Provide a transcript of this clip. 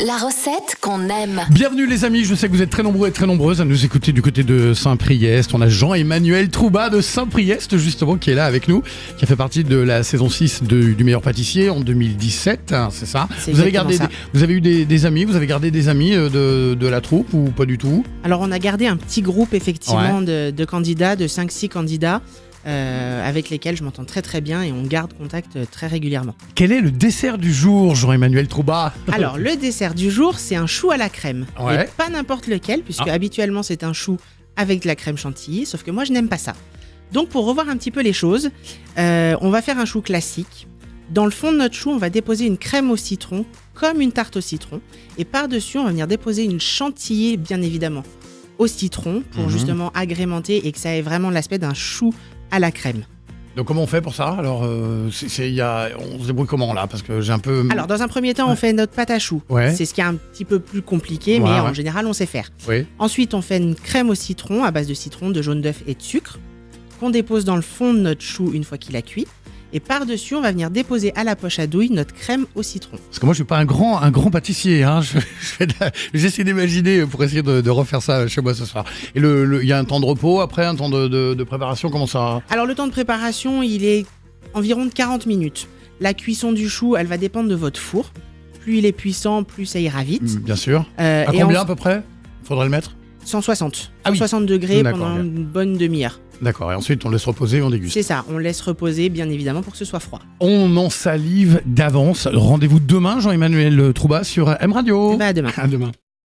La recette qu'on aime. Bienvenue les amis, je sais que vous êtes très nombreux et très nombreuses à nous écouter du côté de Saint-Priest. On a Jean-Emmanuel Trouba de Saint-Priest justement qui est là avec nous, qui a fait partie de la saison 6 du meilleur pâtissier en 2017, hein, c'est ça. C'est Vous avez, exactement ça. vous avez eu des amis, vous avez gardé des amis de la troupe ou pas du tout? Alors on a gardé un petit groupe effectivement de candidats, de 5-6 candidats avec lesquels je m'entends très très bien et on garde contact très régulièrement. Quel est le dessert du jour, Jean-Emmanuel Trouba? Alors le dessert du jour, c'est un chou à la crème. Ouais. Et pas n'importe lequel, puisque habituellement c'est un chou avec de la crème chantilly, sauf que moi je n'aime pas ça. Donc pour revoir un petit peu les choses, on va faire un chou classique. Dans le fond de notre chou, on va déposer une crème au citron, comme une tarte au citron. Et par-dessus, on va venir déposer une chantilly, bien évidemment, au citron, pour justement agrémenter et que ça ait vraiment l'aspect d'un chou à la crème. Donc comment on fait pour ça? Alors on se débrouille comment là? Parce que j'ai un peu... Alors dans un premier temps, on fait notre pâte à choux. Ouais. C'est ce qui est un petit peu plus compliqué, mais en général, on sait faire. Oui. Ensuite, on fait une crème au citron à base de citron, de jaune d'œuf et de sucre, qu'on dépose dans le fond de notre chou une fois qu'il a cuit. Et par-dessus, on va venir déposer à la poche à douille notre crème au citron. Parce que moi, je suis pas un grand pâtissier. Hein. J'essaie d'imaginer pour essayer de refaire ça chez moi ce soir. Et il y a un temps de repos après, un temps de préparation, comment ça? Alors le temps de préparation, il est environ de 40 minutes. La cuisson du chou, elle va dépendre de votre four. Plus il est puissant, plus ça ira vite. Bien sûr. À et combien à peu près faudrait le mettre? 160. Ah oui. 160 degrés D'accord, pendant une bonne demi-heure. D'accord. Et ensuite, on laisse reposer et on déguste. C'est ça, on laisse reposer bien évidemment pour que ce soit froid. On en salive d'avance. Rendez-vous demain, Jean-Emmanuel Trouba, sur M Radio. À demain. À demain.